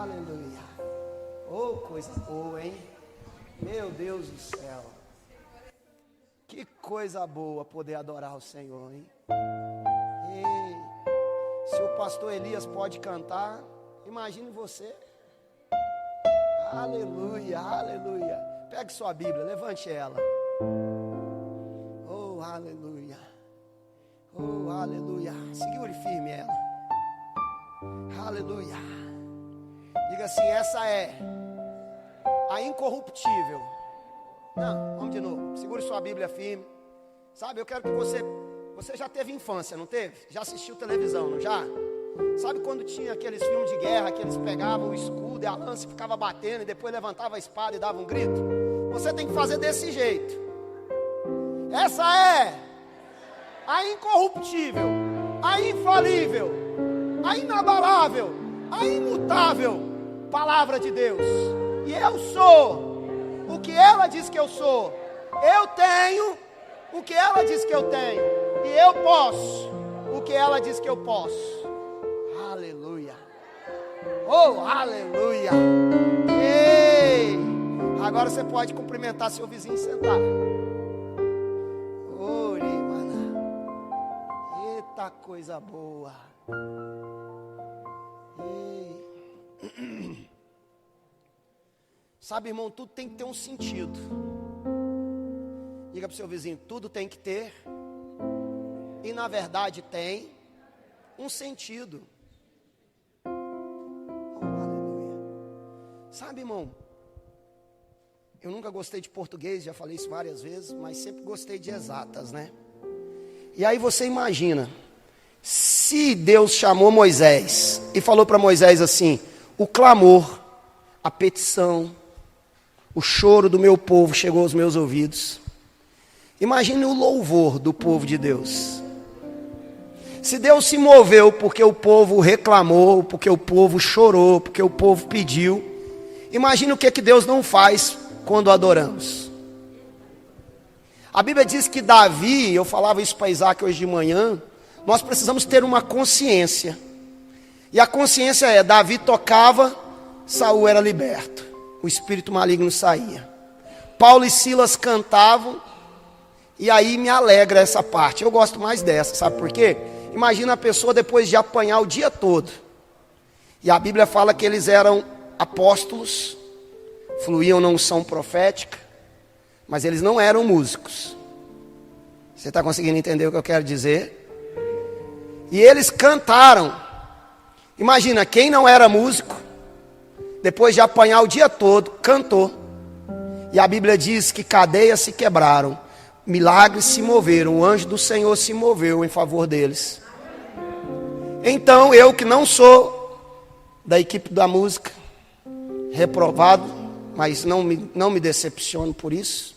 Aleluia. Oh, coisa boa, hein? Meu Deus do céu. Que coisa boa poder adorar o Senhor, hein? Ei, se o pastor Elias pode cantar, imagine você. Aleluia, aleluia. Pegue sua Bíblia, levante ela. Oh, aleluia. Oh, aleluia. Segure firme ela. Aleluia. Diga assim, essa é a incorruptível. Não, vamos de novo. Segure sua Bíblia firme. Sabe, eu quero que você já teve infância, não teve? Já assistiu televisão, não já? Sabe quando tinha aqueles filmes de guerra que eles pegavam o escudo e a lança e ficava batendo e depois levantava a espada e dava um grito? Você tem que fazer desse jeito. Essa é a incorruptível, a infalível, a inabalável, a imutável palavra de Deus. E eu sou o que ela diz que eu sou. Eu tenho o que ela diz que eu tenho. E eu posso o que ela diz que eu posso. Aleluia. Oh, aleluia. Ei, agora você pode cumprimentar seu vizinho e sentar. Ori, mana. Eita coisa boa. Ei. Sabe, irmão, tudo tem que ter um sentido. Diga para o seu vizinho, tudo tem que ter. E na verdade tem um sentido. Sabe, irmão, eu nunca gostei de português, já falei isso várias vezes, mas sempre gostei de exatas, né? E aí você imagina, se Deus chamou Moisés e falou para Moisés assim, o clamor, a petição, o choro do meu povo chegou aos meus ouvidos. Imagine o louvor do povo de Deus. Se Deus se moveu porque o povo reclamou, porque o povo chorou, porque o povo pediu, imagina o que Deus não faz quando adoramos. A Bíblia diz que Davi, eu falava isso para Isaac hoje de manhã, nós precisamos ter uma consciência. E a consciência é, Davi tocava, Saul era liberto. O espírito maligno saía. Paulo e Silas cantavam, e aí me alegra essa parte. Eu gosto mais dessa, sabe por quê? Imagina a pessoa depois de apanhar o dia todo. E a Bíblia fala que eles eram apóstolos, fluíam na unção profética, mas eles não eram músicos. Você está conseguindo entender o que eu quero dizer? E eles cantaram. Imagina, quem não era músico, depois de apanhar o dia todo, cantou. E a Bíblia diz que cadeias se quebraram, milagres se moveram, o anjo do Senhor se moveu em favor deles. Então eu que não sou da equipe da música, reprovado, mas não me decepciono por isso.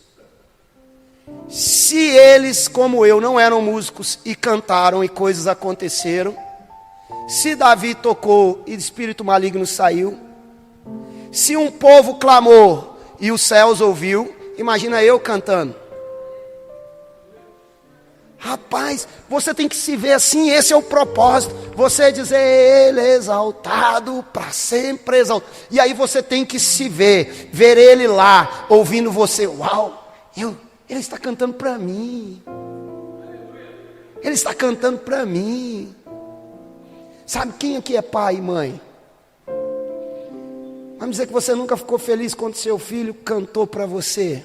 Se eles, como eu, não eram músicos e cantaram e coisas aconteceram, se Davi tocou e o espírito maligno saiu, se um povo clamou e os céus ouviu, imagina eu cantando. Rapaz, você tem que se ver assim, esse é o propósito. Você dizer, ele é exaltado, para sempre exaltado. E aí você tem que se ver ele lá, ouvindo você. Uau, ele está cantando para mim. Ele está cantando para mim. Sabe quem aqui é pai e mãe? Vamos dizer que você nunca ficou feliz quando seu filho cantou para você.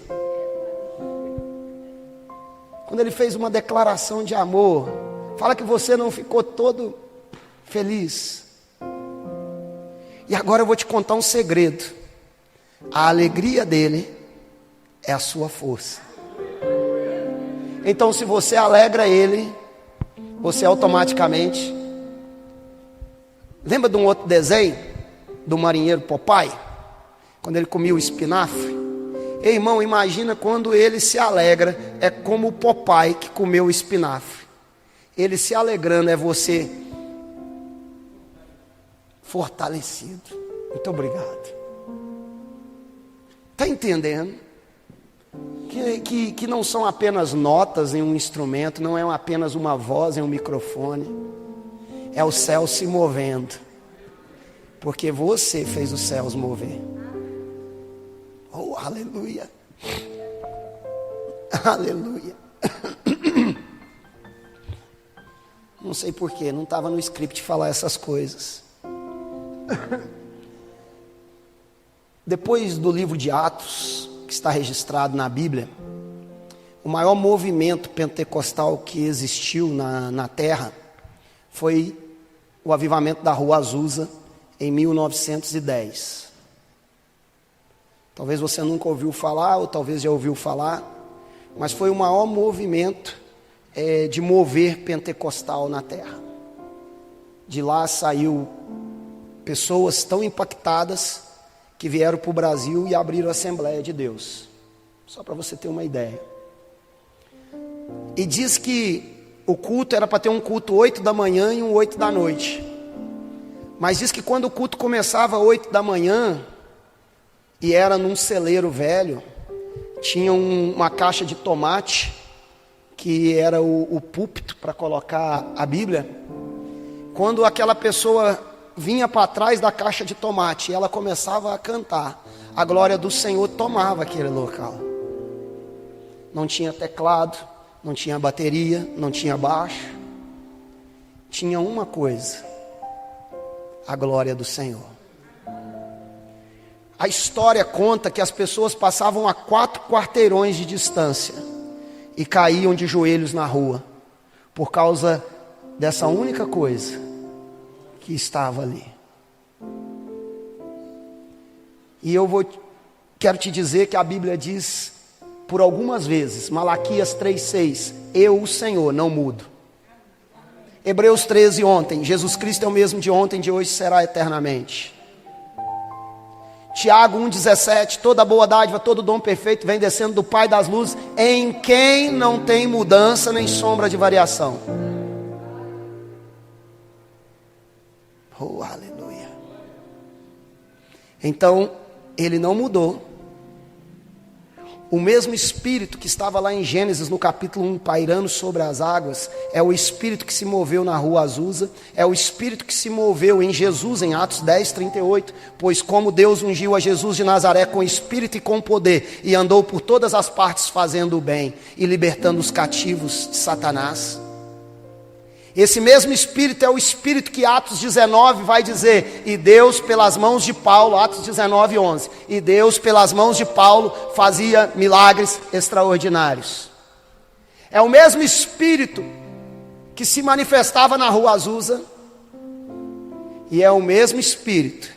Quando ele fez uma declaração de amor, fala que você não ficou todo feliz. E agora eu vou te contar um segredo. A alegria dele é a sua força. Então se você alegra ele, você automaticamente... Lembra de um outro desenho? Do marinheiro Popeye? Quando ele comia o espinafre? Ei, irmão, imagina quando ele se alegra, é como o Popeye que comeu o espinafre. Ele se alegrando, é você fortalecido. Muito obrigado. Está entendendo? Que não são apenas notas em um instrumento, não é apenas uma voz em um microfone. É o céu se movendo. Porque você fez os céus mover. Oh, aleluia. Aleluia. Não sei porquê, não estava no script falar essas coisas. Depois do livro de Atos, que está registrado na Bíblia, o maior movimento pentecostal que existiu na terra foi o avivamento da Rua Azusa, em 1910. Talvez você nunca ouviu falar, ou talvez já ouviu falar, mas foi o maior movimento de mover pentecostal na terra. De lá saiu pessoas tão impactadas que vieram para o Brasil e abriram a Assembleia de Deus. Só para você ter uma ideia. E diz que o culto era para ter um culto 8 da manhã e um 8 da noite. Mas diz que quando o culto começava 8 da manhã, e era num celeiro velho, tinha uma caixa de tomate, que era o púlpito para colocar a Bíblia. Quando aquela pessoa vinha para trás da caixa de tomate e ela começava a cantar, a glória do Senhor tomava aquele local. Não tinha teclado, não tinha bateria, não tinha baixo. Tinha uma coisa: a glória do Senhor. A história conta que as pessoas passavam a 4 quarteirões de distância e caíam de joelhos na rua, por causa dessa única coisa que estava ali. E quero te dizer que a Bíblia diz por algumas vezes, Malaquias 3,6, eu, o Senhor, não mudo. Hebreus 13, ontem, Jesus Cristo é o mesmo de ontem, de hoje será eternamente. Tiago 1,17, toda boa dádiva, todo dom perfeito vem descendo do Pai das luzes, em quem não tem mudança nem sombra de variação. Oh, aleluia. Então, ele não mudou. O mesmo Espírito que estava lá em Gênesis, no capítulo 1, pairando sobre as águas, é o Espírito que se moveu na Rua Azusa, é o Espírito que se moveu em Jesus, em Atos 10, 38, pois como Deus ungiu a Jesus de Nazaré com Espírito e com poder, e andou por todas as partes fazendo o bem, e libertando os cativos de Satanás. Esse mesmo Espírito é o Espírito que Atos 19 vai dizer, e Deus pelas mãos de Paulo, Atos 19, 11, e Deus pelas mãos de Paulo fazia milagres extraordinários. É o mesmo Espírito que se manifestava na Rua Azusa, e é o mesmo Espírito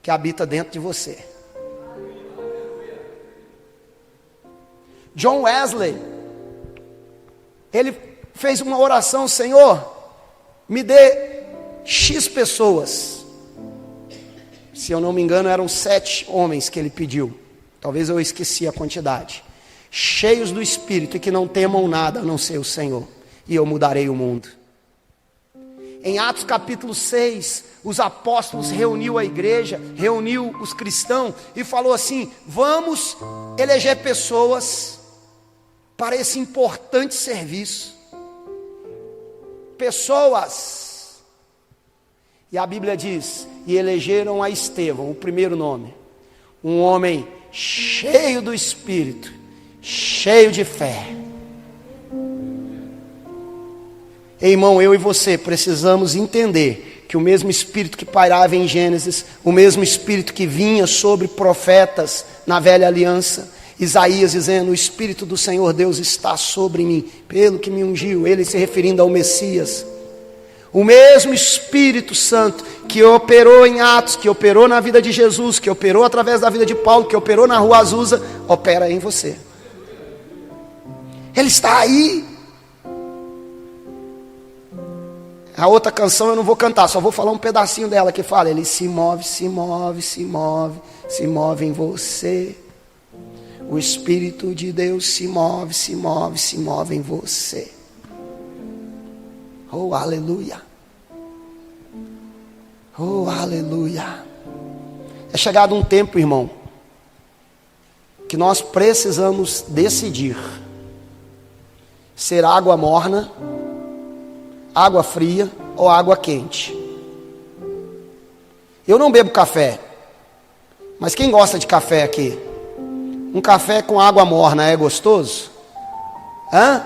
que habita dentro de você. John Wesley, ele fez uma oração: Senhor, me dê X pessoas. Se eu não me engano, eram 7 homens que ele pediu. Talvez eu esqueci a quantidade. Cheios do Espírito e que não temam nada a não ser o Senhor. E eu mudarei o mundo. Em Atos capítulo 6, os apóstolos reuniu a igreja, reuniu os cristãos e falou assim: vamos eleger pessoas para esse importante serviço. Pessoas. E a Bíblia diz, e elegeram a Estevão, o primeiro nome, um homem cheio do Espírito, cheio de fé. Irmão, eu e você precisamos entender que o mesmo Espírito que pairava em Gênesis, o mesmo Espírito que vinha sobre profetas na velha aliança, Isaías dizendo, o Espírito do Senhor Deus está sobre mim, pelo que me ungiu, ele se referindo ao Messias. O mesmo Espírito Santo que operou em Atos, que operou na vida de Jesus, que operou através da vida de Paulo, que operou na Rua Azusa, opera em você. Ele está aí. A outra canção eu não vou cantar, só vou falar um pedacinho dela que fala, ele se move, se move, se move, se move em você. O Espírito de Deus se move, se move, se move em você. Oh, aleluia. Oh, aleluia. É chegado um tempo, irmão, que nós precisamos decidir ser água morna, água fria ou água quente. Eu não bebo café. Mas quem gosta de café aqui? Um café com água morna é gostoso? Hã?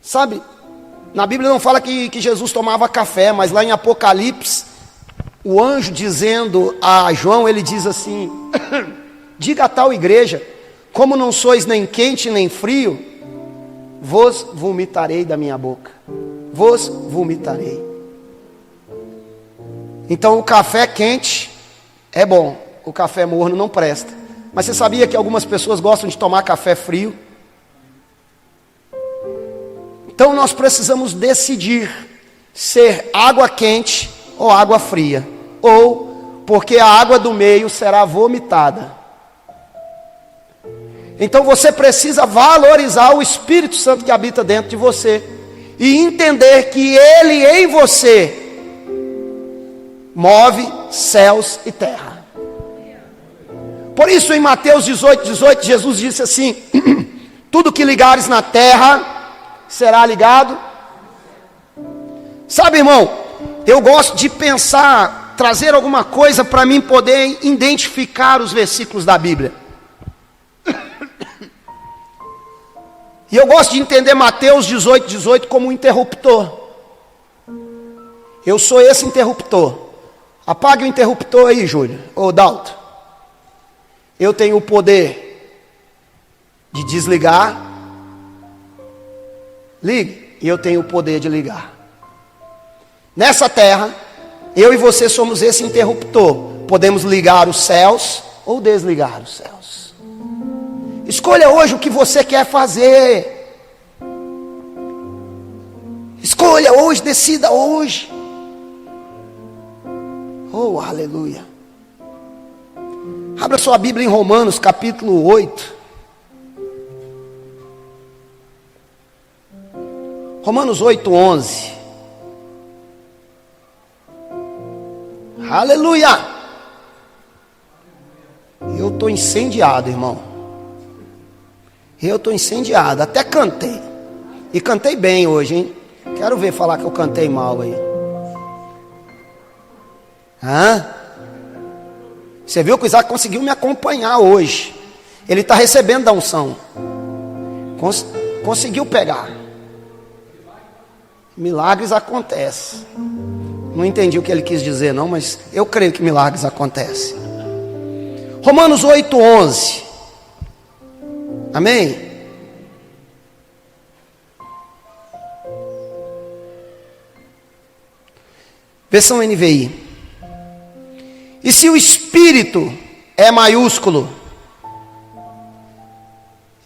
Sabe, na Bíblia não fala que Jesus tomava café, mas lá em Apocalipse, o anjo dizendo a João, ele diz assim: diga a tal igreja, como não sois nem quente nem frio, vos vomitarei da minha boca. Vos vomitarei. Então o café quente é bom, o café morno não presta. Mas você sabia que algumas pessoas gostam de tomar café frio? Então nós precisamos decidir ser água quente ou água fria, ou porque a água do meio será vomitada. Então você precisa valorizar o Espírito Santo que habita dentro de você e entender que Ele em você move céus e terra. Por isso em Mateus 18, Jesus disse assim: tudo que ligares na terra será ligado. Sabe, irmão, eu gosto de pensar, trazer alguma coisa para mim poder identificar os versículos da Bíblia. E eu gosto de entender Mateus 18 como um interruptor. Eu sou esse interruptor. Apague o interruptor aí, Júlio, ou Dalton. Eu tenho o poder de desligar. Ligue, e eu tenho o poder de ligar. Nessa terra, eu e você somos esse interruptor. Podemos ligar os céus ou desligar os céus. Escolha hoje o que você quer fazer. Escolha hoje, decida hoje. Oh, aleluia. Abra sua Bíblia em Romanos capítulo 8. Romanos 8:11. Aleluia. Eu estou incendiado, irmão. Eu estou incendiado. Até cantei. E cantei bem hoje, hein? Quero ver falar que eu cantei mal aí. Hã? Você viu que o Isaac conseguiu me acompanhar hoje. Ele está recebendo da unção. Conseguiu pegar. Milagres acontecem. Não entendi o que ele quis dizer não, mas eu creio que milagres acontecem. Romanos 8:11. Amém? Versão NVI. E se o Espírito é maiúsculo,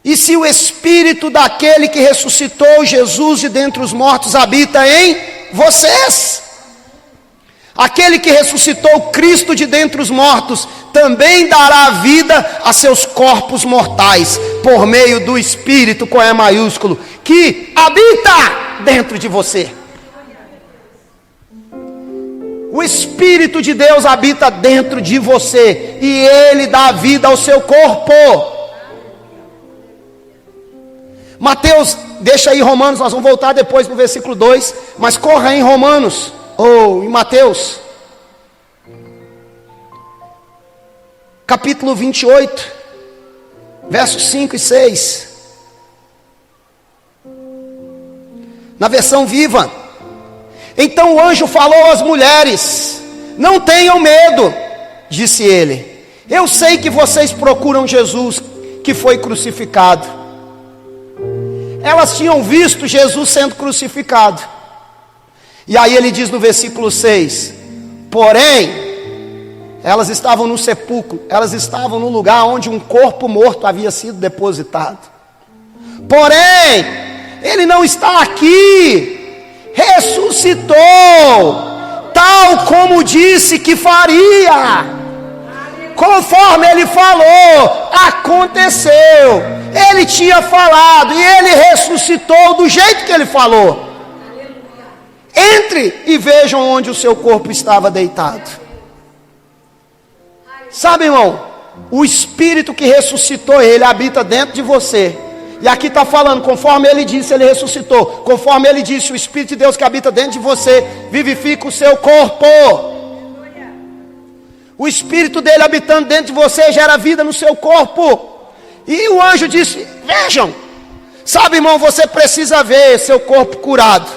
e se o Espírito daquele que ressuscitou Jesus de dentre os mortos habita em vocês, aquele que ressuscitou Cristo de dentre os mortos também dará vida a seus corpos mortais, por meio do Espírito com E maiúsculo, que habita dentro de você. O Espírito de Deus habita dentro de você e Ele dá vida ao seu corpo. Mateus, deixa aí Romanos, nós vamos voltar depois no versículo 2, mas corra em Romanos, ou em Mateus, capítulo 28, versos 5 e 6, na versão viva. Então o anjo falou às mulheres: não tenham medo, disse ele, eu sei que vocês procuram Jesus que foi crucificado. Elas tinham visto Jesus sendo crucificado. E aí ele diz no versículo 6: porém, elas estavam no sepulcro, elas estavam no lugar onde um corpo morto havia sido depositado. Porém, ele não está aqui, ressuscitou, tal como disse que faria. Conforme ele falou, aconteceu. Ele tinha falado e ele ressuscitou do jeito que ele falou. Entre e vejam onde o seu corpo estava deitado. Sabe, irmão, o Espírito que ressuscitou ele habita dentro de você. E aqui está falando, conforme ele disse, ele ressuscitou. Conforme ele disse, o Espírito de Deus que habita dentro de você vivifica o seu corpo. O Espírito dele habitando dentro de você gera vida no seu corpo. E o anjo disse, vejam, sabe, irmão, você precisa ver seu corpo curado.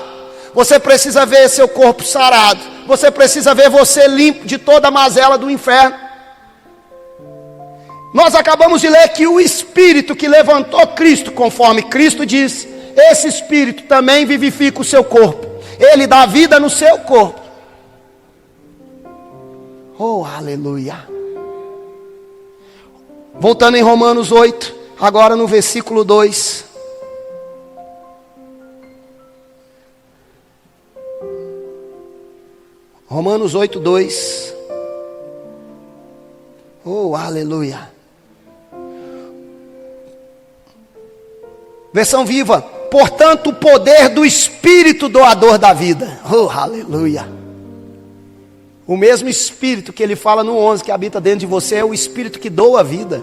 Você precisa ver seu corpo sarado. Você precisa ver você limpo de toda a mazela do inferno. Nós acabamos de ler que o Espírito que levantou Cristo, conforme Cristo disse, esse Espírito também vivifica o seu corpo. Ele dá vida no seu corpo. Oh, aleluia. Voltando em Romanos 8, agora no versículo 2. Romanos 8, 2. Oh, aleluia. Versão viva. Portanto, o poder do Espírito doador da vida. Oh, aleluia. O mesmo Espírito que ele fala no 11, que habita dentro de você, é o Espírito que doa a vida.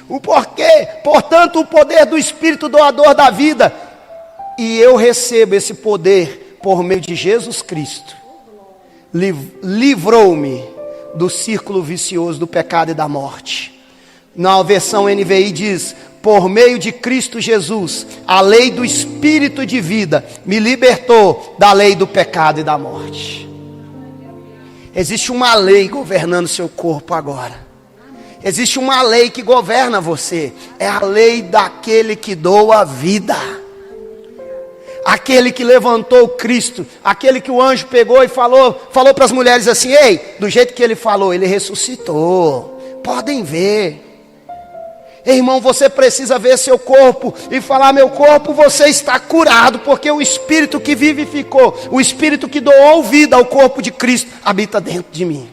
O porquê? Portanto, o poder do Espírito doador da vida. E eu recebo esse poder por meio de Jesus Cristo. Livrou-me do círculo vicioso do pecado e da morte. Na versão NVI diz, por meio de Cristo Jesus, a lei do Espírito de vida me libertou da lei do pecado e da morte. Existe uma lei governando seu corpo agora. Existe uma lei que governa você. É a lei daquele que doa a vida. Aquele que levantou Cristo. Aquele que o anjo pegou e falou para as mulheres assim, ei, do jeito que ele falou, ele ressuscitou. Podem ver. Irmão, você precisa ver seu corpo e falar, meu corpo, você está curado, porque o Espírito que vivificou, o Espírito que doou vida ao corpo de Cristo, habita dentro de mim.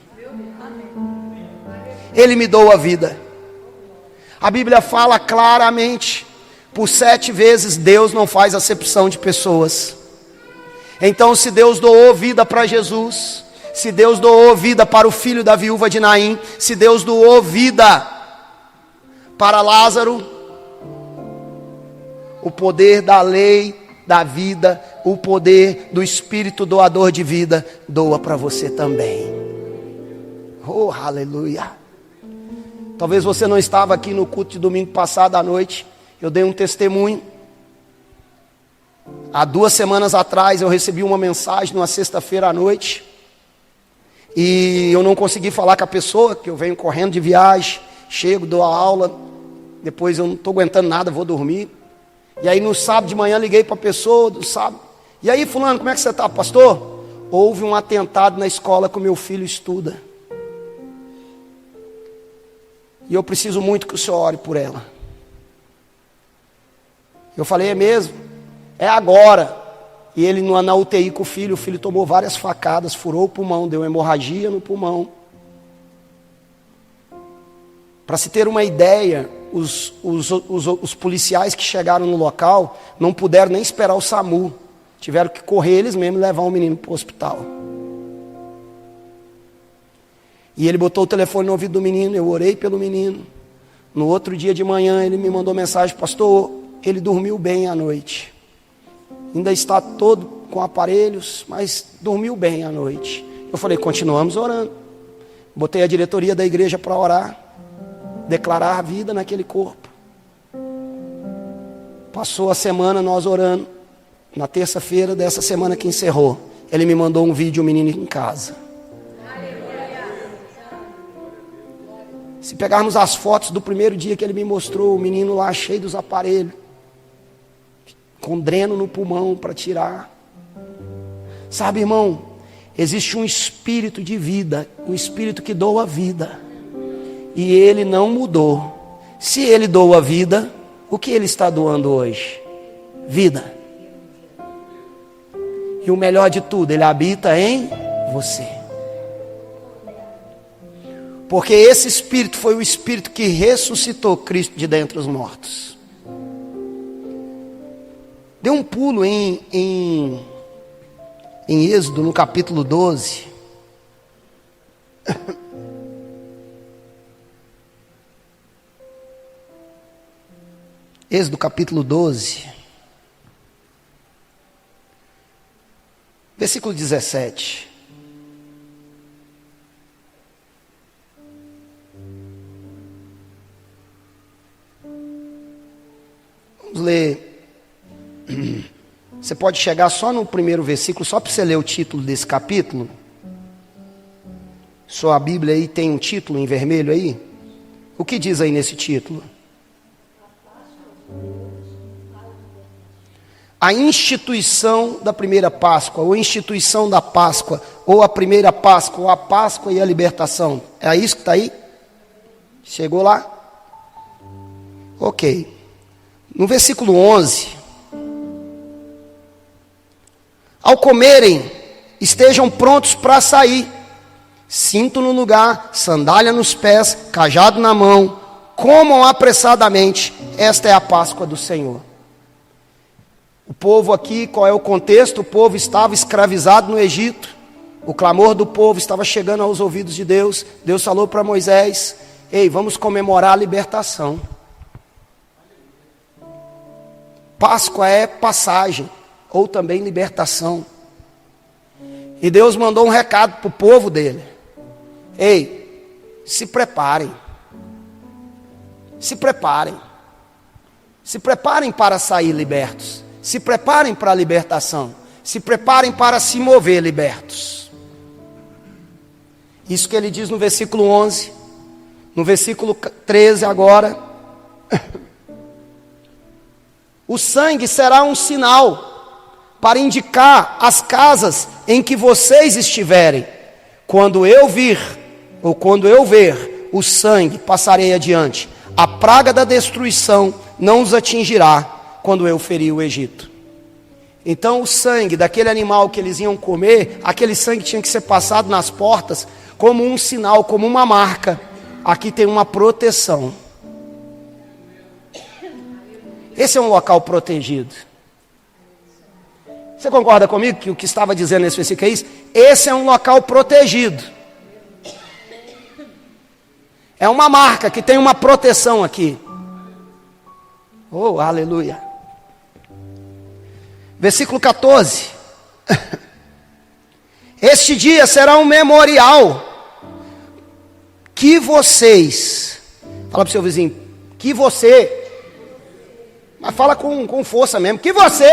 Ele me doa a vida. A Bíblia fala claramente, por 7 vezes Deus não faz acepção de pessoas. Então, se Deus doou vida para Jesus, se Deus doou vida para o filho da viúva de Naim, se Deus doou vida para Lázaro, o poder da lei da vida, o poder do Espírito doador de vida, doa para você também. Oh, aleluia. Talvez você não estava aqui no culto de domingo passado à noite. Eu dei um testemunho. Há 2 semanas atrás eu recebi uma mensagem numa sexta-feira à noite. E eu não consegui falar com a pessoa, que eu venho correndo de viagem. Chego, dou a aula, depois eu não estou aguentando nada, vou dormir. E aí no sábado de manhã liguei para a pessoa, do sábado. E aí, fulano, como é que você está, pastor? Houve um atentado na escola que o meu filho estuda. E eu preciso muito que o senhor ore por ela. Eu falei, é mesmo? É agora. E ele na UTI com o filho tomou várias facadas, furou o pulmão, deu hemorragia no pulmão. Para se ter uma ideia, os policiais que chegaram no local não puderam nem esperar o SAMU. Tiveram que correr eles mesmos e levar o menino para o hospital. E ele botou o telefone no ouvido do menino, eu orei pelo menino. No outro dia de manhã ele me mandou mensagem, pastor, ele dormiu bem à noite. Ainda está todo com aparelhos, mas dormiu bem à noite. Eu falei, continuamos orando. Botei a diretoria da igreja para orar. Declarar a vida naquele corpo. Passou a semana nós orando. Na terça-feira dessa semana que encerrou, ele me mandou um vídeo, o menino em casa. Se pegarmos as fotos do primeiro dia que ele me mostrou, o menino lá cheio dos aparelhos, com dreno no pulmão para tirar. Sabe, irmão, existe um espírito de vida, um espírito que doa vida. E ele não mudou. Se ele doa a vida, o que ele está doando hoje? Vida. E o melhor de tudo, ele habita em você. Porque esse Espírito foi o Espírito que ressuscitou Cristo de dentre os mortos. Dê um pulo em Êxodo, no capítulo 12. Êxodo capítulo 12, versículo 17. Vamos ler. Você pode chegar só no primeiro versículo, só para você ler o título desse capítulo. Sua Bíblia aí tem um título em vermelho aí? O que diz aí nesse título? A instituição da primeira Páscoa, ou instituição da Páscoa, ou a primeira Páscoa, ou a Páscoa e a libertação. É isso que está aí? Chegou lá? Ok. No versículo 11. Ao comerem, estejam prontos para sair. Cinto no lugar, sandália nos pés, cajado na mão. Comam apressadamente. Esta é a Páscoa do Senhor. O povo aqui, qual é o contexto? O povo estava escravizado no Egito. O clamor do povo estava chegando aos ouvidos de Deus. Deus falou para Moisés: ei, vamos comemorar a libertação. Páscoa é passagem, ou também libertação. E Deus mandou um recado para o povo dele: ei, se preparem. Se preparem. Se preparem para sair libertos. Se preparem para a libertação. Se preparem para se mover libertos. Isso que ele diz no versículo 11. No versículo 13 agora. O sangue será um sinal para indicar as casas em que vocês estiverem. Quando eu vir, ou quando eu ver o sangue, passarei adiante. A praga da destruição não os atingirá quando eu ferir o Egito. Então o sangue daquele animal que eles iam comer, aquele sangue tinha que ser passado nas portas como um sinal, como uma marca. Aqui tem uma proteção. Esse é um local protegido. Você concorda comigo que o que estava dizendo nesse versículo é isso? Esse é um local protegido. É uma marca que tem uma proteção aqui. Oh, aleluia. Versículo 14. Este dia será um memorial que vocês, fala para o seu vizinho, que você, mas fala com força mesmo, que você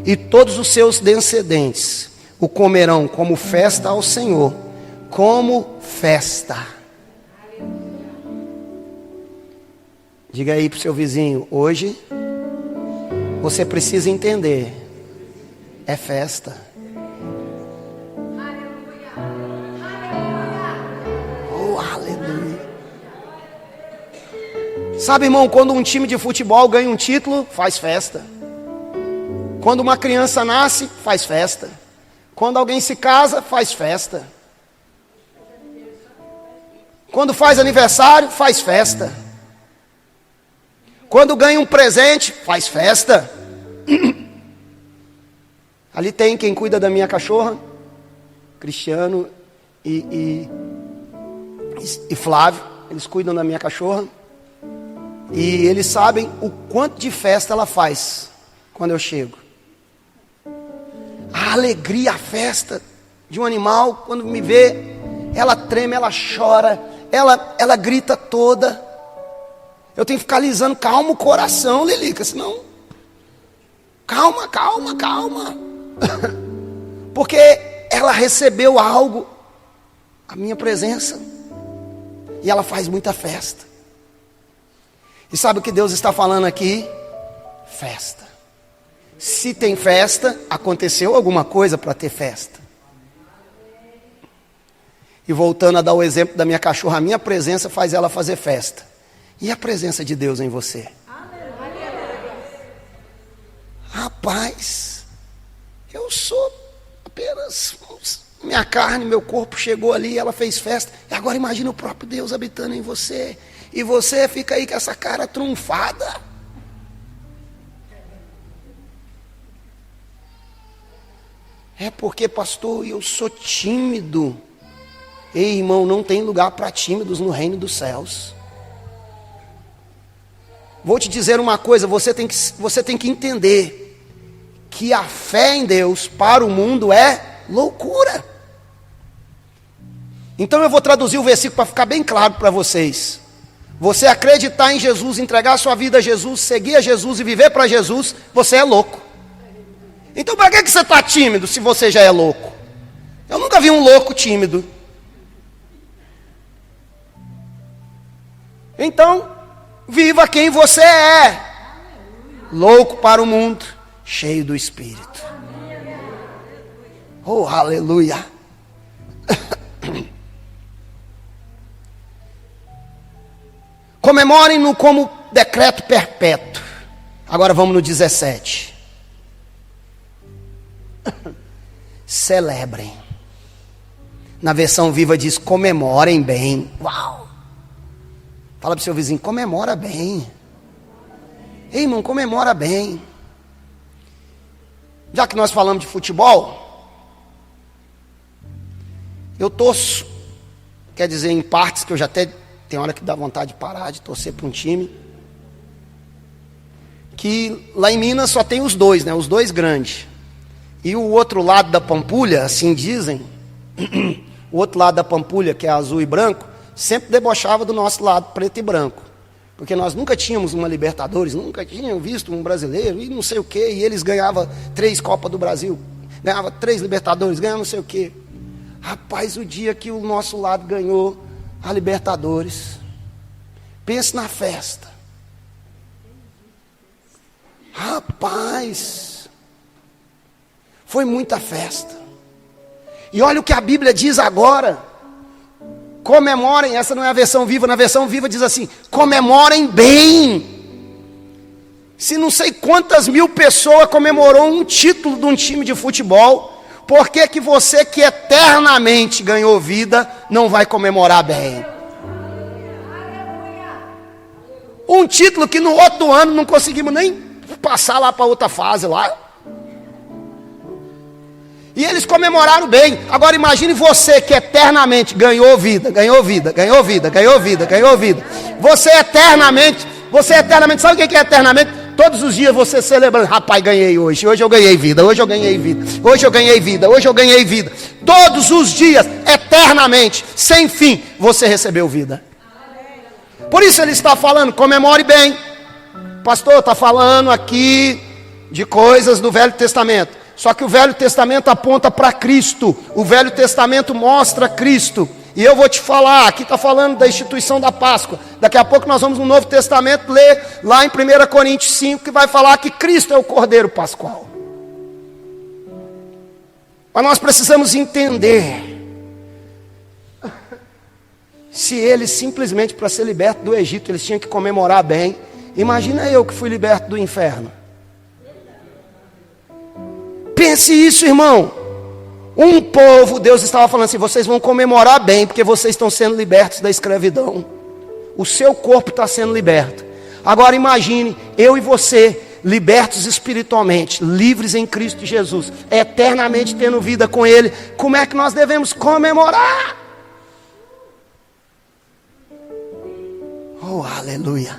e todos os seus descendentes o comerão como festa ao Senhor, como festa. Diga aí para o seu vizinho, hoje você precisa entender, é festa. Oh, aleluia. Sabe, irmão, quando um time de futebol ganha um título, faz festa. Quando uma criança nasce, faz festa. Quando alguém se casa, faz festa. Quando faz aniversário, faz festa. Quando ganha um presente, faz festa. Ali tem quem cuida da minha cachorra, Cristiano e Flávio. Eles cuidam da minha cachorra. E eles sabem o quanto de festa ela faz quando eu chego. A alegria, a festa de um animal, quando me vê, ela treme, ela chora, ela grita toda. Eu tenho que ficar alisando, calma o coração, Lilica, senão... Calma. Porque ela recebeu algo, a minha presença, e ela faz muita festa. E sabe o que Deus está falando aqui? Festa. Se tem festa, aconteceu alguma coisa para ter festa. E voltando a dar o exemplo da minha cachorra, a minha presença faz ela fazer festa. E a presença de Deus em você? Rapaz, eu sou apenas minha carne, meu corpo chegou ali, ela fez festa. E agora imagine o próprio Deus habitando em você. E você fica aí com essa cara trunfada. É porque, pastor, eu sou tímido. Ei, irmão, não tem lugar para tímidos no reino dos céus. Vou te dizer uma coisa, você tem que entender que a fé em Deus para o mundo é loucura. Então eu vou traduzir o versículo para ficar bem claro para vocês. Você acreditar em Jesus, entregar a sua vida a Jesus, seguir a Jesus e viver para Jesus, você é louco. Então para que você está tímido se você já é louco? Eu nunca vi um louco tímido. Então, viva quem você é. Louco para o mundo, cheio do Espírito. Oh, aleluia. Comemorem-no como decreto perpétuo. Agora vamos no 17. Celebrem. Na versão viva diz comemorem bem. Uau! Fala para o seu vizinho, comemora bem. Ei, irmão, comemora bem. Já que nós falamos de futebol, eu torço, quer dizer, em partes que eu já até tem hora que dá vontade de parar de torcer para um time, que lá em Minas só tem os dois, né? Os dois grandes. E o outro lado da Pampulha, assim dizem, o outro lado da Pampulha, que é azul e branco, sempre debochava do nosso lado preto e branco. Porque nós nunca tínhamos uma Libertadores, nunca tínhamos visto um brasileiro, e não sei o quê, e eles ganhavam 3 Copas do Brasil, ganhavam 3 Libertadores, ganhavam não sei o quê. Rapaz, o dia que o nosso lado ganhou a Libertadores, pense na festa. Rapaz, foi muita festa. E olha o que a Bíblia diz agora. Comemorem, essa não é a versão viva, na versão viva diz assim, comemorem bem. Se não sei quantas mil pessoas comemorou um título de um time de futebol, por que que você que eternamente ganhou vida, não vai comemorar bem? Um título que no outro ano não conseguimos nem passar lá para outra fase lá. E eles comemoraram bem. Agora imagine você que eternamente ganhou vida, ganhou vida, ganhou vida, ganhou vida, ganhou vida. Você eternamente, sabe o que é eternamente? Todos os dias você celebrando, rapaz, ganhei hoje eu ganhei vida, hoje eu ganhei vida, hoje eu ganhei vida, hoje eu ganhei vida. Todos os dias, eternamente, sem fim, você recebeu vida. Por isso ele está falando, comemore bem. Pastor, está falando aqui de coisas do Velho Testamento. Só que o Velho Testamento aponta para Cristo. O Velho Testamento mostra Cristo. E eu vou te falar, aqui está falando da instituição da Páscoa. Daqui a pouco nós vamos no Novo Testamento ler lá em 1 Coríntios 5, que vai falar que Cristo é o Cordeiro Pascual. Mas nós precisamos entender, se eles simplesmente para ser libertos do Egito, eles tinham que comemorar bem. Imagina eu que fui liberto do inferno. Pense isso, irmão. Um povo, Deus estava falando assim, vocês vão comemorar bem, porque vocês estão sendo libertos da escravidão. O seu corpo está sendo liberto. Agora imagine, eu e você, libertos espiritualmente, livres em Cristo Jesus, eternamente tendo vida com Ele. Como é que nós devemos comemorar? Oh, aleluia.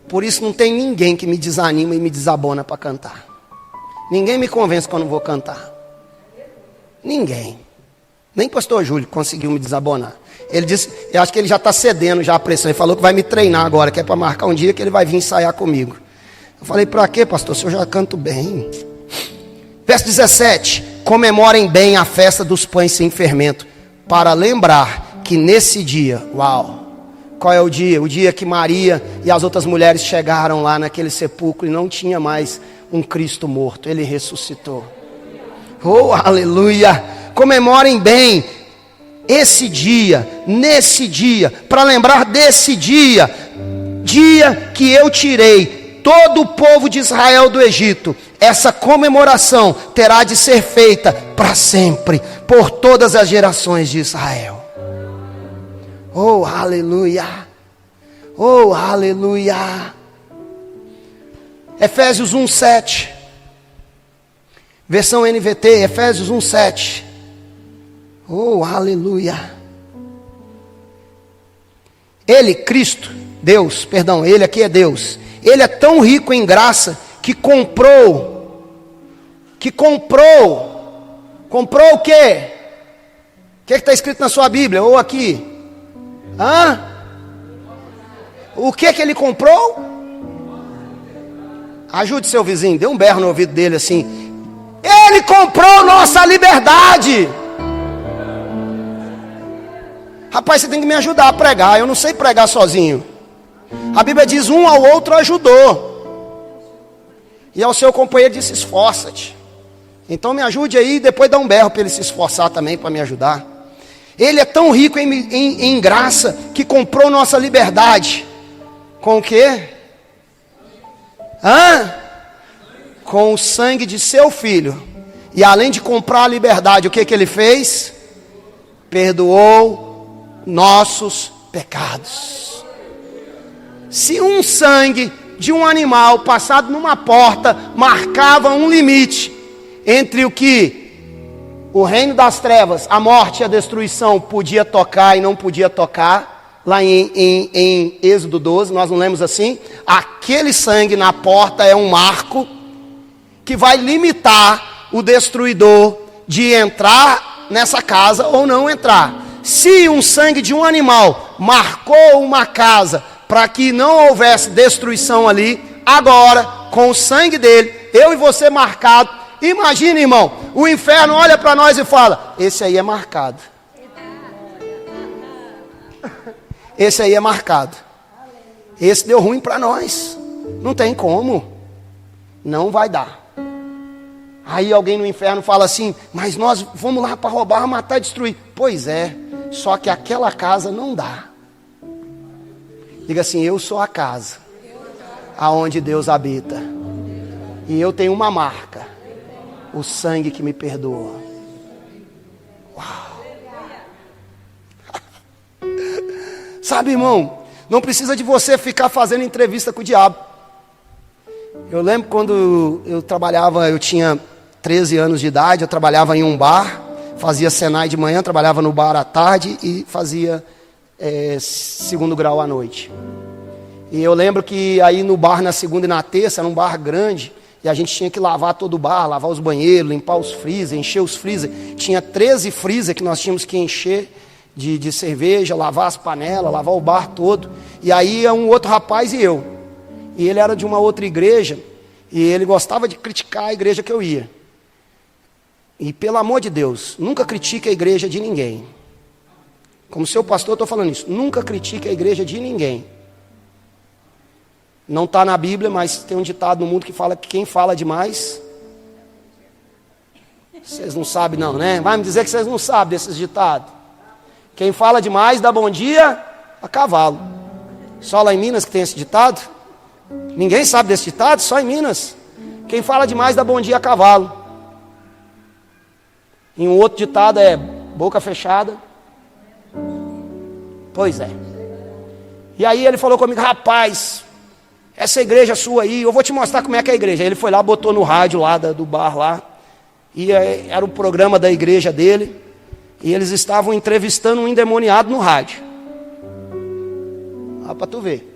Por isso não tem ninguém que me desanima e me desabona para cantar. Ninguém me convence quando vou cantar. Ninguém. Nem pastor Júlio conseguiu me desabonar. Ele disse, eu acho que ele já está cedendo já a pressão. Ele falou que vai me treinar agora, que é para marcar um dia que ele vai vir ensaiar comigo. Eu falei, para quê, pastor? Se eu já canto bem. Verso 17. Comemorem bem a festa dos pães sem fermento, para lembrar que nesse dia, uau, qual é o dia? O dia que Maria e as outras mulheres chegaram lá naquele sepulcro e não tinha mais um Cristo morto, Ele ressuscitou. Oh, aleluia! Comemorem bem esse dia, nesse dia, para lembrar desse dia, dia que eu tirei todo o povo de Israel do Egito. Essa comemoração terá de ser feita para sempre, por todas as gerações de Israel. Oh, aleluia! Oh, aleluia! Efésios 1:7. Versão NVT, Efésios 1:7. Oh, aleluia! Ele, Cristo, Deus, perdão, ele aqui é Deus. Ele é tão rico em graça que comprou o quê? O que está escrito na sua Bíblia? Ou aqui? O que ele comprou? Ajude seu vizinho, dê um berro no ouvido dele assim. Ele comprou nossa liberdade. Rapaz, você tem que me ajudar a pregar. Eu não sei pregar sozinho. A Bíblia diz: um ao outro ajudou. E ao seu companheiro disse: esforça-te. Então me ajude aí e depois dá um berro para ele se esforçar também para me ajudar. Ele é tão rico em graça que comprou nossa liberdade. Com o quê? Com o sangue de seu filho. E além de comprar a liberdade, o que ele fez? Perdoou nossos pecados. Se um sangue de um animal passado numa porta marcava um limite entre o que o reino das trevas, a morte e a destruição podia tocar e não podia tocar, lá em Êxodo 12, nós não lemos assim? Aquele sangue na porta é um marco que vai limitar o destruidor de entrar nessa casa ou não entrar. Se um sangue de um animal marcou uma casa para que não houvesse destruição ali, agora, com o sangue dele, eu e você marcado, imagina, irmão, o inferno olha para nós e fala: esse aí é marcado. Esse aí é marcado. Esse deu ruim para nós. Não tem como. Não vai dar. Aí alguém no inferno fala assim: mas nós vamos lá para roubar, matar e destruir. Pois é, só que aquela casa não dá. Diga assim: eu sou a casa aonde Deus habita. E eu tenho uma marca: o sangue que me perdoa. Uau! Sabe, irmão, não precisa de você ficar fazendo entrevista com o diabo. Eu lembro quando eu trabalhava, eu tinha 13 anos de idade, eu trabalhava em um bar, fazia Senai de manhã, trabalhava no bar à tarde e fazia segundo grau à noite. E eu lembro que aí no bar na segunda e na terça, era um bar grande, e a gente tinha que lavar todo o bar, lavar os banheiros, limpar os freezer, encher os freezer. Tinha 13 freezer que nós tínhamos que encher de cerveja, lavar as panelas, lavar o bar todo. E aí ia um outro rapaz e eu. E ele era de uma outra igreja, e ele gostava de criticar a igreja que eu ia. E pelo amor de Deus, nunca critique a igreja de ninguém. Como seu pastor, eu estou falando isso. Nunca critique a igreja de ninguém. Não está na Bíblia, mas tem um ditado no mundo que fala que quem fala demais... Vocês não sabem não, né? Vai me dizer que vocês não sabem desses ditados. Quem fala demais dá bom dia a cavalo. Só lá em Minas que tem esse ditado? Ninguém sabe desse ditado? Só em Minas. Quem fala demais dá bom dia a cavalo. E um outro ditado é boca fechada. Pois é. E aí ele falou comigo: rapaz, essa igreja sua aí, eu vou te mostrar como é que é a igreja. Aí ele foi lá, botou no rádio lá do bar lá. E era o programa da igreja dele. E eles estavam entrevistando um endemoniado no rádio. Olha para tu ver.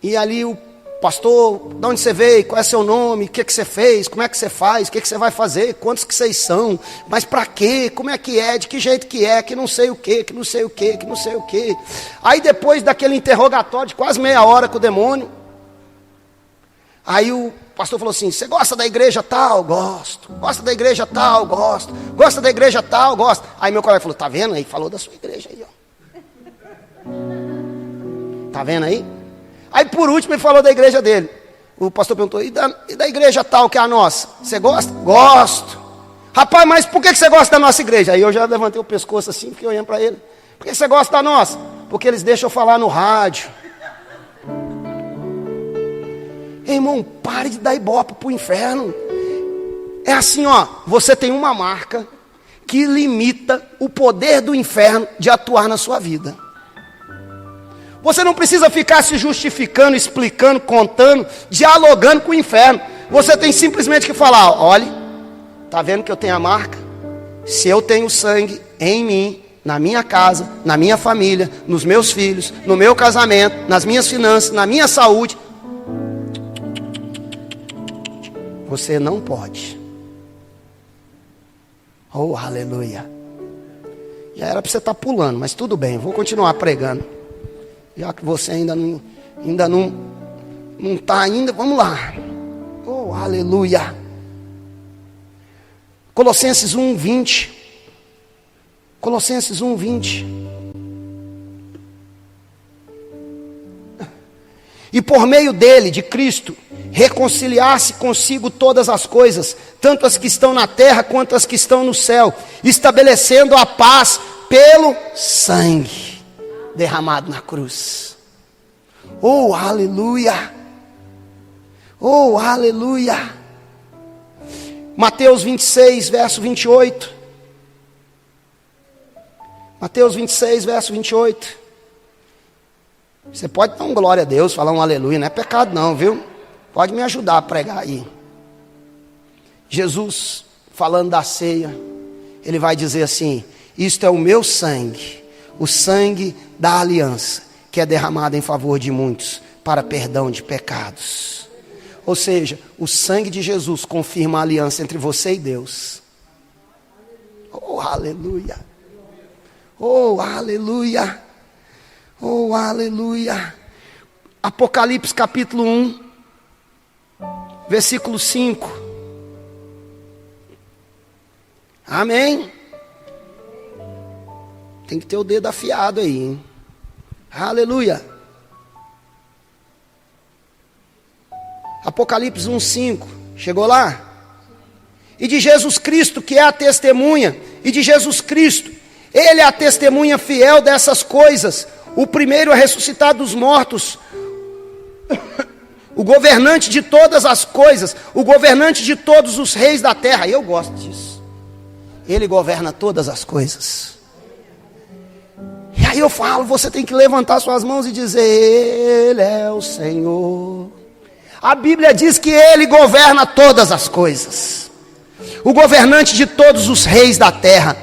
E ali o pastor: de onde você veio? Qual é seu nome? O que você fez? Como é que você faz? O que você vai fazer? Quantos que vocês são? Mas para quê? Como é que é? De que jeito que é? Que não sei o quê, que não sei o quê, que não sei o quê. Aí depois daquele interrogatório de quase meia hora com o demônio, aí o pastor falou assim: você gosta da igreja tal? Gosto. Gosta da igreja tal? Gosto. Gosta da igreja tal? Gosto. Aí meu colega falou: tá vendo aí? Falou da sua igreja aí, ó. Tá vendo aí? Aí por último ele falou da igreja dele. O pastor perguntou: e da igreja tal que é a nossa? Você gosta? Gosto. Rapaz, mas por que você gosta da nossa igreja? Aí eu já levantei o pescoço assim, fiquei olhando para ele. Por que você gosta da nossa? Porque eles deixam eu falar no rádio. Irmão, pare de dar ibope para o inferno. É assim, ó, você tem uma marca que limita o poder do inferno de atuar na sua vida. Você não precisa ficar se justificando, explicando, contando, dialogando com o inferno. Você tem simplesmente que falar: olha, tá vendo que eu tenho a marca? Se eu tenho sangue em mim, na minha casa, na minha família, nos meus filhos, no meu casamento, nas minhas finanças, na minha saúde. Você não pode. Oh, aleluia. Já era para você estar pulando, mas tudo bem, vou continuar pregando. Já que você ainda não está ainda, vamos lá. Oh, aleluia. Colossenses 1:20. Colossenses 1:20. E por meio dele, de Cristo, reconciliar-se consigo todas as coisas, tanto as que estão na terra quanto as que estão no céu, estabelecendo a paz pelo sangue derramado na cruz. Oh, aleluia! Oh, aleluia! Mateus 26, verso 28. Mateus 26, verso 28. Você pode dar um glória a Deus, falar um aleluia, não é pecado não, viu? Pode me ajudar a pregar aí. Jesus, falando da ceia, ele vai dizer assim: isto é o meu sangue, o sangue da aliança, que é derramado em favor de muitos, para perdão de pecados. Ou seja, o sangue de Jesus confirma a aliança entre você e Deus. Oh, aleluia! Oh, aleluia! Oh, aleluia! Apocalipse capítulo 1, versículo 5. Amém? Tem que ter o dedo afiado aí, hein? Aleluia! Apocalipse 1:5. Chegou lá? E de Jesus Cristo, que é a testemunha, e de Jesus Cristo, ele é a testemunha fiel dessas coisas, o primeiro a ressuscitar dos mortos, o governante de todas as coisas, o governante de todos os reis da terra. Eu gosto disso. Ele governa todas as coisas. E aí eu falo, você tem que levantar suas mãos e dizer: Ele é o Senhor. A Bíblia diz que Ele governa todas as coisas, o governante de todos os reis da terra.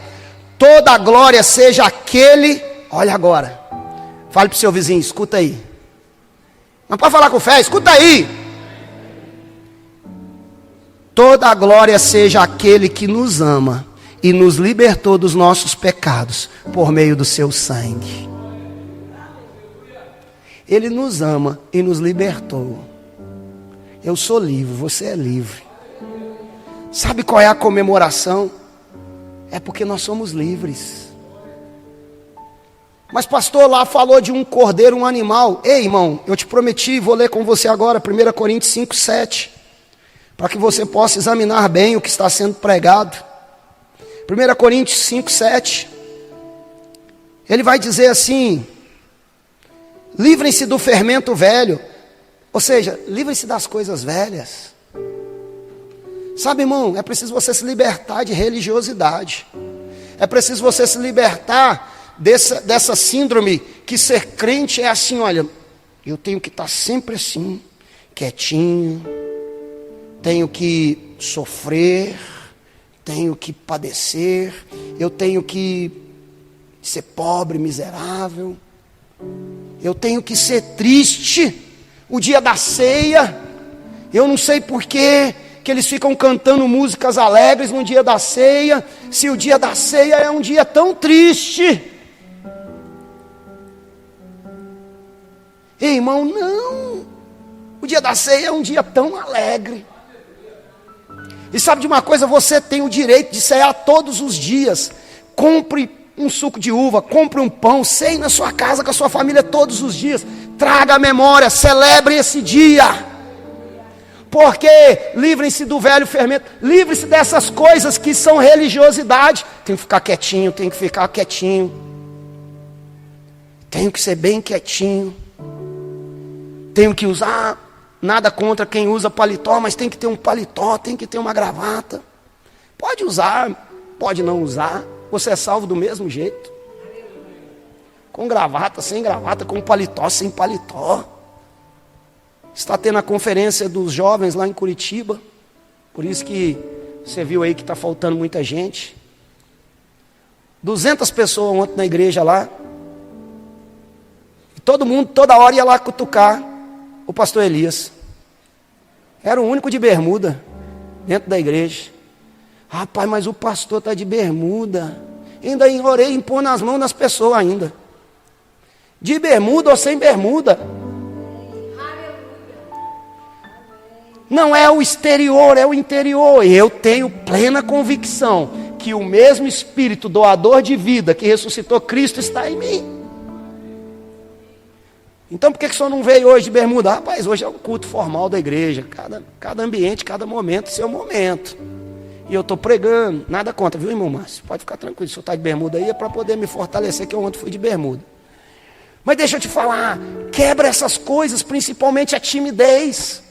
Toda a glória seja aquele. Olha agora, fale para o seu vizinho, escuta aí. Não pode falar com fé, escuta aí. Toda a glória seja aquele que nos ama e nos libertou dos nossos pecados por meio do seu sangue. Ele nos ama e nos libertou. Eu sou livre, você é livre. Sabe qual é a comemoração? É porque nós somos livres. Mas pastor, lá falou de um cordeiro, um animal. Ei, irmão, eu te prometi, vou ler com você agora 1 Coríntios 5:7, para que você possa examinar bem o que está sendo pregado. 1 Coríntios 5:7. Ele vai dizer assim: livrem-se do fermento velho. Ou seja, livrem-se das coisas velhas. Sabe, irmão, é preciso você se libertar de religiosidade. É preciso você se libertar dessa síndrome que ser crente é assim: olha, eu tenho que estar sempre assim, quietinho, tenho que sofrer, tenho que padecer, eu tenho que ser pobre, miserável, eu tenho que ser triste. O dia da ceia, eu não sei porquê que eles ficam cantando músicas alegres no dia da ceia, se o dia da ceia é um dia tão triste. Ei, irmão, não, o dia da ceia é um dia tão alegre. E sabe de uma coisa, você tem o direito de cear todos os dias. Compre um suco de uva, compre um pão, ceie na sua casa com a sua família todos os dias. Traga a memória, celebre esse dia. Porque livrem-se do velho fermento, livrem-se dessas coisas que são religiosidade. Tem que ficar quietinho, tem que ficar quietinho. Tenho que ser bem quietinho. Tenho que usar, nada contra quem usa paletó, mas tem que ter um paletó, tem que ter uma gravata. Pode usar, pode não usar, você é salvo do mesmo jeito. Com gravata, sem gravata, com paletó, sem paletó. Está tendo a conferência dos jovens lá em Curitiba. Por isso que você viu aí que está faltando muita gente. 200 pessoas ontem na igreja lá. Todo mundo, toda hora ia lá cutucar o pastor Elias. Era o único de bermuda dentro da igreja. Rapaz, mas o pastor está de bermuda. Ainda orei impor nas mãos das pessoas ainda. De bermuda ou sem bermuda. Não é o exterior, é o interior. E eu tenho plena convicção que o mesmo Espírito doador de vida que ressuscitou Cristo está em mim. Então por que o senhor não veio hoje de bermuda? Rapaz, hoje é o culto formal da igreja. Cada ambiente, cada momento, seu momento. E eu estou pregando, nada contra, viu, irmão Márcio? Pode ficar tranquilo, se o senhor está de bermuda aí é para poder me fortalecer, que eu ontem fui de bermuda. Mas deixa eu te falar, quebra essas coisas, principalmente a timidez.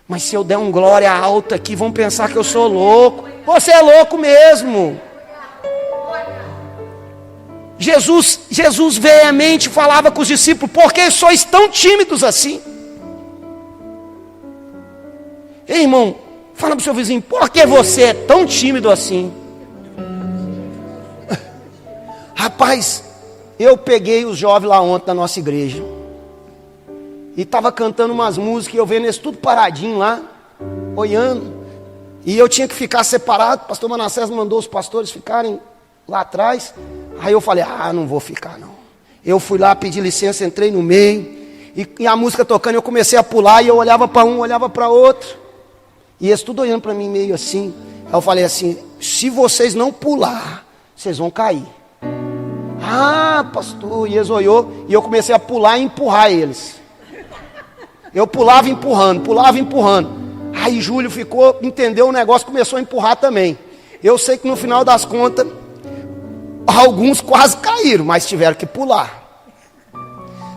Mas se eu der um glória alta aqui, vão pensar que eu sou louco. Você é louco mesmo. Jesus veemente falava com os discípulos: por que sois tão tímidos assim? Ei, irmão, fala para o seu vizinho: por que você é tão tímido assim? Rapaz, eu peguei os jovens lá ontem na nossa igreja e estava cantando umas músicas, e eu vendo eles tudo paradinho lá, olhando, e eu tinha que ficar separado. O pastor Manassés mandou os pastores ficarem lá atrás. Aí eu falei: não vou ficar não. Eu fui lá, pedi licença, entrei no meio, e a música tocando, eu comecei a pular, e eu olhava para um, olhava para outro, e eles tudo olhando para mim meio assim. Aí eu falei assim: se vocês não pular, vocês vão cair. Pastor, e eles olhou, e eu comecei a pular e empurrar eles. Eu pulava empurrando. Aí Júlio entendeu o negócio, começou a empurrar também. Eu sei que no final das contas, alguns quase caíram, mas tiveram que pular.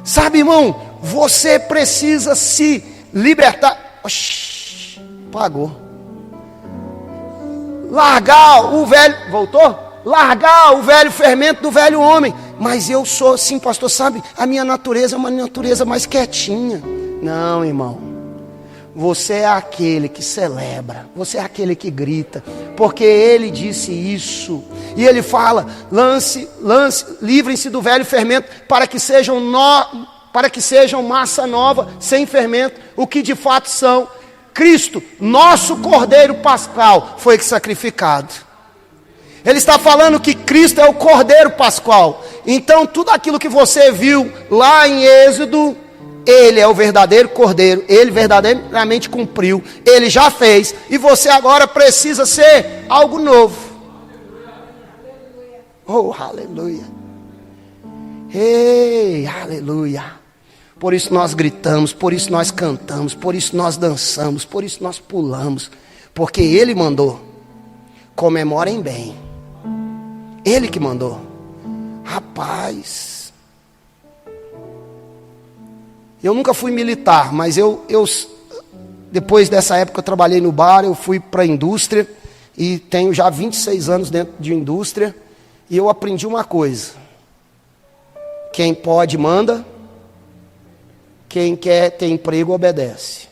Sabe, irmão, você precisa se libertar. Oxi, pagou. Largar o velho, voltou? Largar o velho fermento do velho homem. Mas eu sou assim, pastor, sabe? A minha natureza é uma natureza mais quietinha. Não, irmão. Você é aquele que celebra. Você é aquele que grita. Porque ele disse isso. E ele fala: livrem-se do velho fermento para que sejam massa nova, sem fermento, o que de fato são. Cristo, nosso Cordeiro Pascal, foi sacrificado. Ele está falando que Cristo é o Cordeiro Pascal. Então tudo aquilo que você viu lá em Êxodo, Ele é o verdadeiro Cordeiro. Ele verdadeiramente cumpriu. Ele já fez. E você agora precisa ser algo novo. Oh, aleluia. Ei, aleluia. Por isso nós gritamos, por isso nós cantamos, por isso nós dançamos, por isso nós pulamos. Porque Ele mandou. Comemorem bem. Ele que mandou. Rapaz, eu nunca fui militar, mas eu depois dessa época eu trabalhei no bar, eu fui para a indústria e tenho já 26 anos dentro de indústria, e eu aprendi uma coisa: quem pode manda, quem quer ter emprego obedece.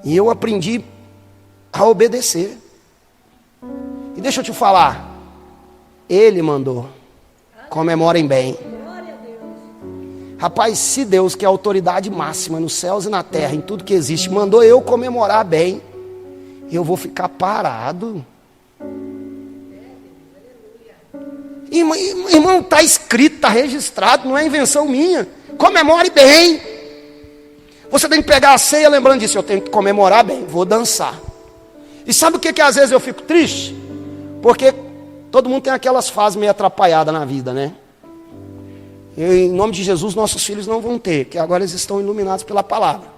E eu aprendi a obedecer. E deixa eu te falar, Ele mandou. Comemorem bem. Rapaz, se Deus, que é a autoridade máxima nos céus e na terra, em tudo que existe, mandou eu comemorar bem, eu vou ficar parado? Irmão, está escrito, está registrado, não é invenção minha. Comemore bem. Você tem que pegar a ceia lembrando disso: eu tenho que comemorar bem, vou dançar. E sabe o que às vezes eu fico triste? Porque todo mundo tem aquelas fases meio atrapalhadas na vida, né? E, em nome de Jesus, nossos filhos não vão ter, que agora eles estão iluminados pela palavra.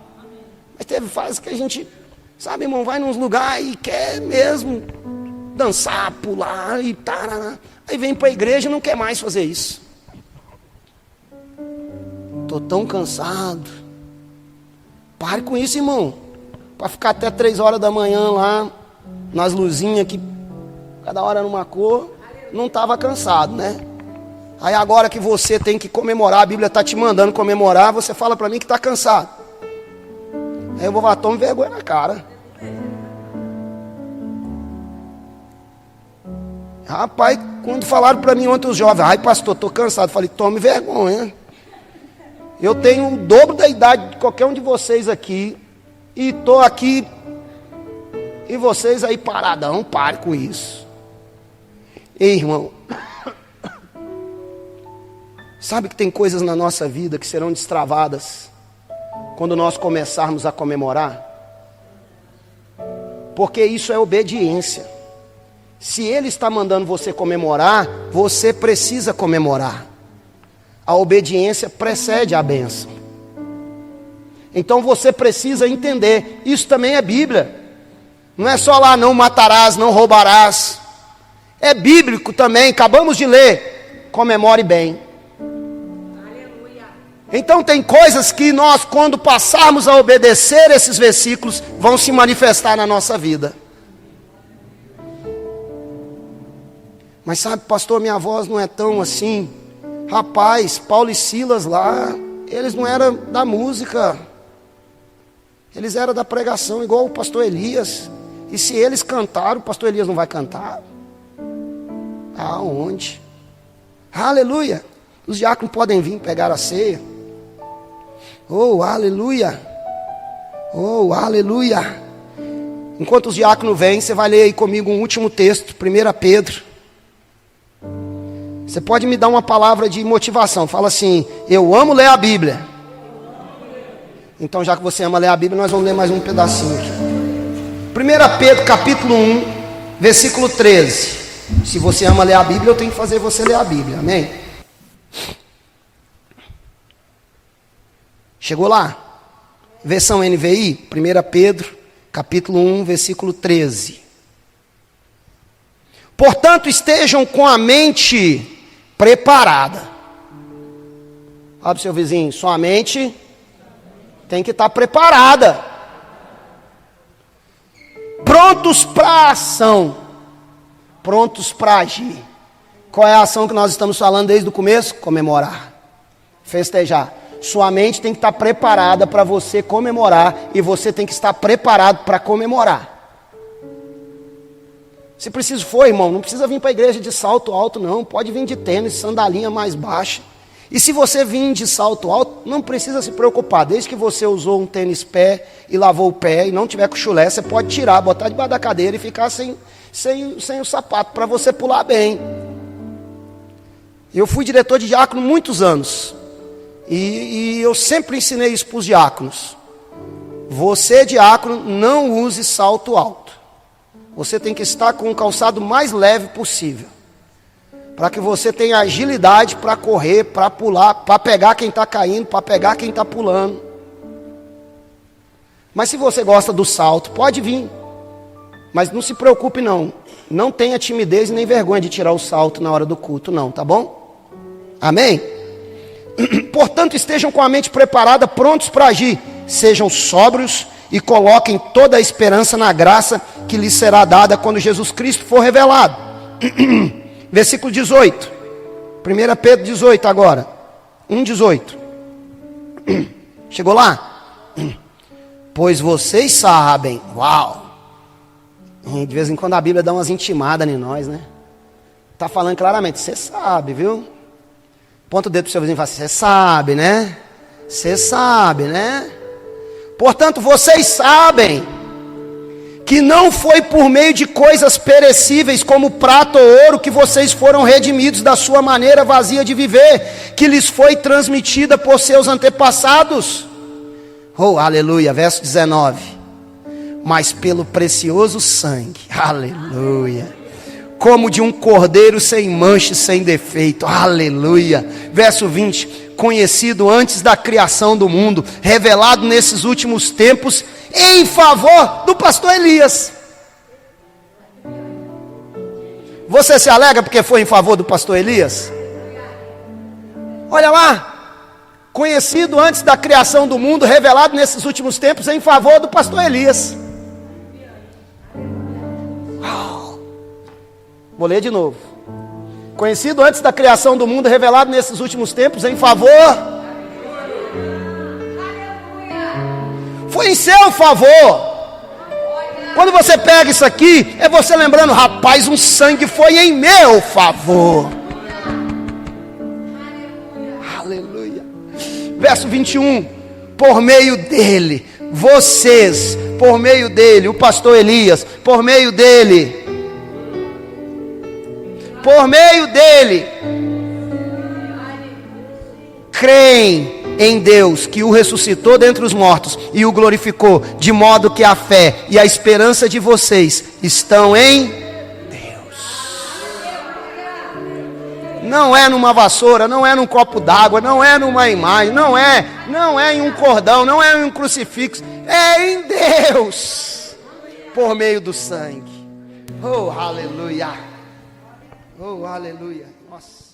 Mas teve fases que a gente, sabe, irmão, vai nos lugares e quer mesmo dançar, pular e tarará. Aí vem para a igreja e não quer mais fazer isso. Estou tão cansado. Pare com isso, irmão. Para ficar até 3 horas da manhã lá, nas luzinhas que cada hora numa cor, não estava cansado, né? Aí agora que você tem que comemorar, a Bíblia está te mandando comemorar, você fala para mim que está cansado. Aí eu vou falar: tome vergonha na cara. Rapaz, quando falaram para mim ontem os jovens, ai pastor, estou cansado. Falei, tome vergonha. Eu tenho o dobro da idade de qualquer um de vocês aqui. E estou aqui. E vocês aí paradão, pare com isso. Ei, irmão. Sabe que tem coisas na nossa vida que serão destravadas quando nós começarmos a comemorar? Porque isso é obediência. Se Ele está mandando você comemorar, você precisa comemorar. A obediência precede a bênção. Então você precisa entender, isso também é Bíblia. Não é só lá, não matarás, não roubarás. É bíblico também, acabamos de ler. Comemore bem. Aleluia. Então tem coisas que nós, quando passarmos a obedecer esses versículos, vão se manifestar na nossa vida. Mas sabe, pastor, minha voz não é tão assim. Rapaz, Paulo e Silas lá, eles não eram da música. Eles eram da pregação, igual o pastor Elias. E se eles cantaram, o pastor Elias não vai cantar? Aonde? Aleluia. Os diáconos podem vir pegar a ceia. Oh, aleluia. Oh, aleluia. Enquanto os diáconos vêm, você vai ler aí comigo um último texto, 1 Pedro. Você pode me dar uma palavra de motivação. Fala assim, eu amo ler a Bíblia. Então já que você ama ler a Bíblia, nós vamos ler mais um pedacinho aqui. 1 Pedro capítulo 1, versículo 13. Se você ama ler a Bíblia, eu tenho que fazer você ler a Bíblia, amém? Chegou lá? Versão NVI, 1 Pedro capítulo 1, versículo 13. Portanto, estejam com a mente preparada. Olha para o seu vizinho, sua mente tem que estar preparada. Prontos para a ação. Prontos para agir. Qual é a ação que nós estamos falando desde o começo? Comemorar. Festejar. Sua mente tem que estar preparada para você comemorar. E você tem que estar preparado para comemorar. Se preciso for, irmão, não precisa vir para a igreja de salto alto não. Pode vir de tênis, sandalinha mais baixa. E se você vir de salto alto, não precisa se preocupar. Desde que você usou um tênis pé e lavou o pé e não tiver com chulé, você pode tirar, botar debaixo da cadeira e ficar sem o sapato, para você pular bem. Eu fui diretor de diácono muitos anos. E eu sempre ensinei isso para os diáconos. Você, diácono, não use salto alto. Você tem que estar com o calçado mais leve possível. Para que você tenha agilidade para correr, para pular, para pegar quem está caindo, para pegar quem está pulando. Mas se você gosta do salto, pode vir. Mas não se preocupe não. Não tenha timidez nem vergonha de tirar o salto na hora do culto não, tá bom? Amém? Portanto, estejam com a mente preparada, prontos para agir. Sejam sóbrios e coloquem toda a esperança na graça que lhes será dada quando Jesus Cristo for revelado. Versículo 18. 1 Pedro 18 agora. 1,18. Chegou lá? Pois vocês sabem. Uau! De vez em quando a Bíblia dá umas intimadas em nós, né? Está falando claramente. Você sabe, viu? Ponta o dedo para o seu vizinho e fala assim, você sabe, né? Você sabe, né? Portanto, vocês sabem que não foi por meio de coisas perecíveis como prata ou ouro que vocês foram redimidos da sua maneira vazia de viver, que lhes foi transmitida por seus antepassados. Oh, aleluia, verso 19. Mas pelo precioso sangue, aleluia, como de um cordeiro sem mancha e sem defeito, aleluia. Verso 20, conhecido antes da criação do mundo, revelado nesses últimos tempos, em favor do pastor Elias. Você se alegra porque foi em favor do pastor Elias? Olha lá, conhecido antes da criação do mundo, revelado nesses últimos tempos, em favor do pastor Elias. Vou ler de novo. Conhecido antes da criação do mundo, revelado nesses últimos tempos, em favor. Foi em seu favor. Quando você pega isso aqui, é você lembrando, rapaz, um sangue foi em meu favor. Aleluia. Verso 21, por meio dele, vocês, por meio dele, o pastor Elias, por meio dele, creem em Deus, que o ressuscitou dentre os mortos e o glorificou, de modo que a fé e a esperança de vocês estão em Deus. Não é numa vassoura, não é num copo d'água, não é numa imagem, não é em um cordão, não é em um crucifixo, é em Deus, por meio do sangue. Oh, aleluia. Oh, aleluia. Nossa.